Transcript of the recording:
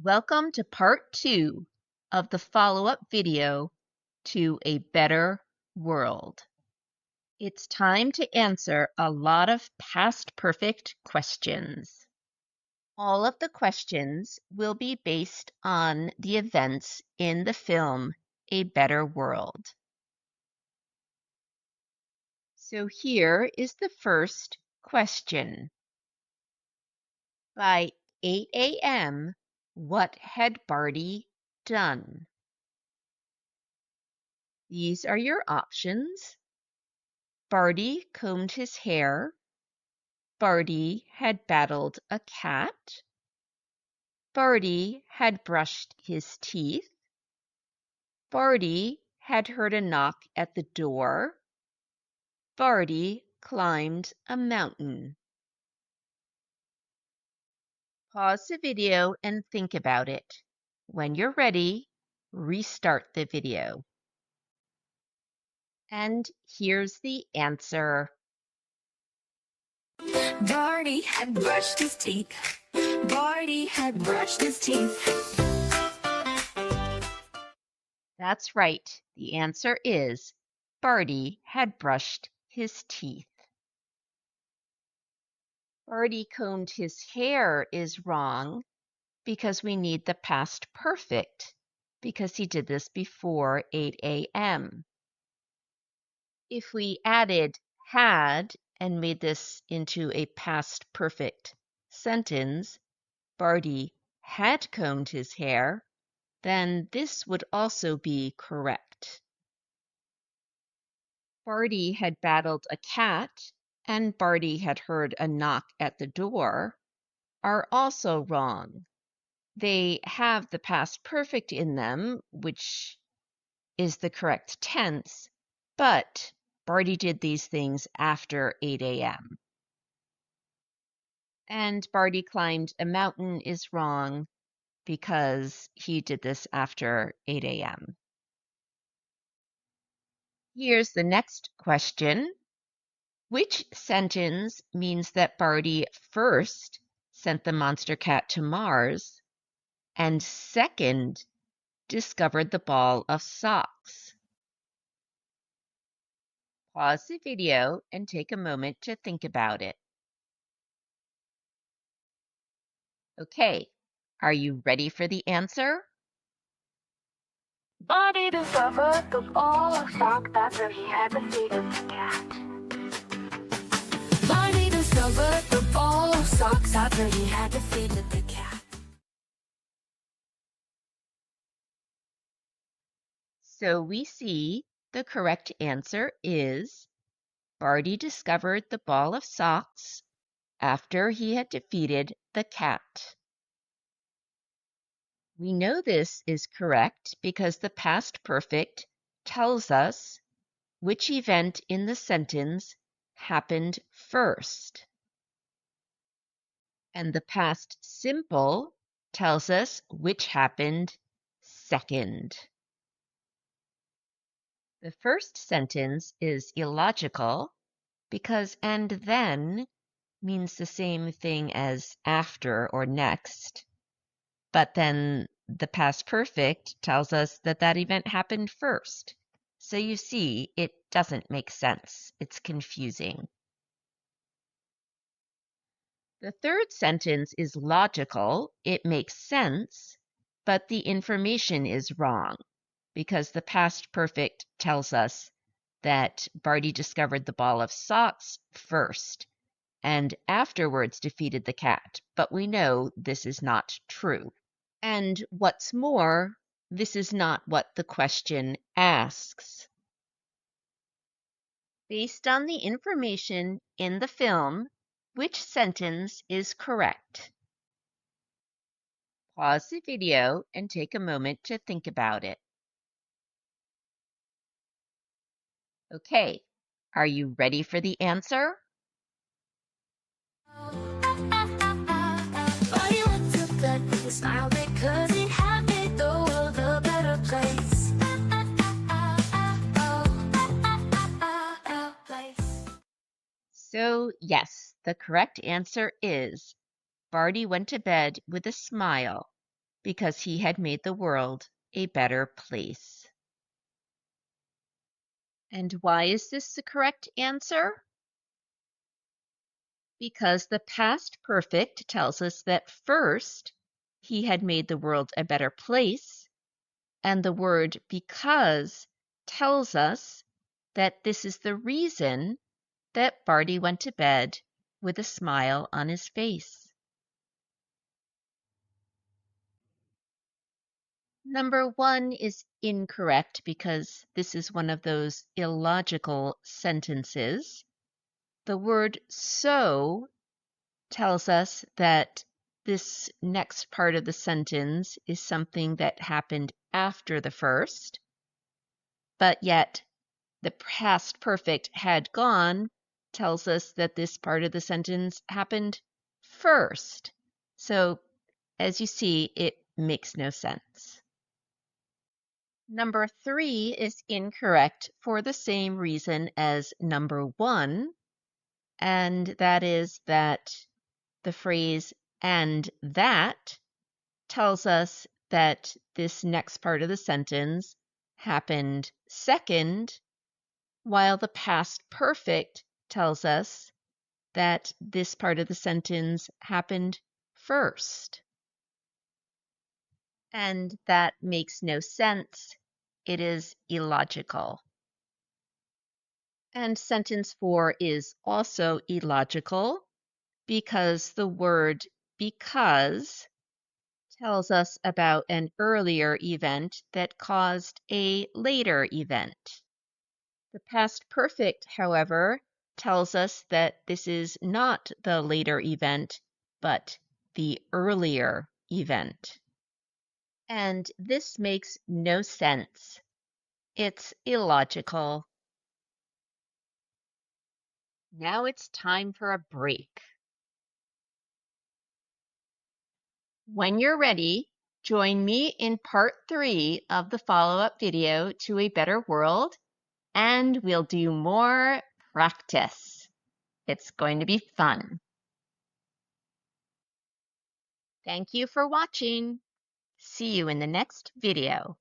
Welcome to part 2 of the follow-up video to A Better World. It's time to answer a lot of past perfect questions. All of the questions will be based on the events in the film A Better World. So here is the first question. By 8 a.m., what had Barty done? These are your options. Barty combed his hair. Barty had battled a cat. Barty had brushed his teeth. Barty had heard a knock at the door. Barty climbed a mountain. Pause the video and think about it. When you're ready, restart the video. And here's the answer. Barty had brushed his teeth. Barty had brushed his teeth. That's right. The answer is Barty had brushed his teeth. Barty combed his hair is wrong because we need the past perfect because he did this before 8 a.m. If we added had and made this into a past perfect sentence, Barty had combed his hair, then this would also be correct. Barty had battled a cat and Barty had heard a knock at the door are also wrong. They have the past perfect in them, which is the correct tense, but Barty did these things after 8 a.m. And Barty climbed a mountain is wrong because he did this after 8 a.m. Here's the next question. Which sentence means that Barty first sent the monster cat to Mars and second discovered the ball of socks? Pause the video and take a moment to think about it. Okay, are you ready for the answer? Barty discovered the ball of socks after he had defeated the cat. Barty discovered the ball of socks after he had defeated the cat. So we see the correct answer is Barty discovered the ball of socks after he had defeated the cat. We know this is correct because the past perfect tells us which event in the sentence happened first. And the past simple tells us which happened second. The first sentence is illogical because and then means the same thing as after or next, but then the past perfect tells us that that event happened first. So you see, it doesn't make sense. It's confusing. The third sentence is logical. It makes sense, but the information is wrong because the past perfect tells us that Barty discovered the ball of socks first and afterwards defeated the cat, but we know this is not true. And what's more, this is not what the question asks. Based on the information in the film, which sentence is correct? Pause the video and take a moment to think about it. Okay, are you ready for the answer? Barty went to bed with a smile because he had made the world a better place. So yes, the correct answer is Barty went to bed with a smile because he had made the world a better place. And why is this the correct answer? Because the past perfect tells us that first he had made the world a better place, and the word because tells us that this is the reason that Barty went to bed with a smile on his face. Number 1 is incorrect because this is one of those illogical sentences. The word so tells us that this next part of the sentence is something that happened after the first, but yet the past perfect had gone tells us that this part of the sentence happened first. So, as you see, it makes no sense. Number 3 is incorrect for the same reason as number 1, and that is that the phrase and that tells us that this next part of the sentence happened second, while the past perfect tells us that this part of the sentence happened first. And that makes no sense. It is illogical. And sentence 4 is also illogical because the word because tells us about an earlier event that caused a later event. The past perfect, however, tells us that this is not the later event, but the earlier event. And this makes no sense. It's illogical. Now it's time for a break. When you're ready, join me in part 3 of the follow-up video to A Better World, and we'll do more practice. It's going to be fun. Thank you for watching. See you in the next video.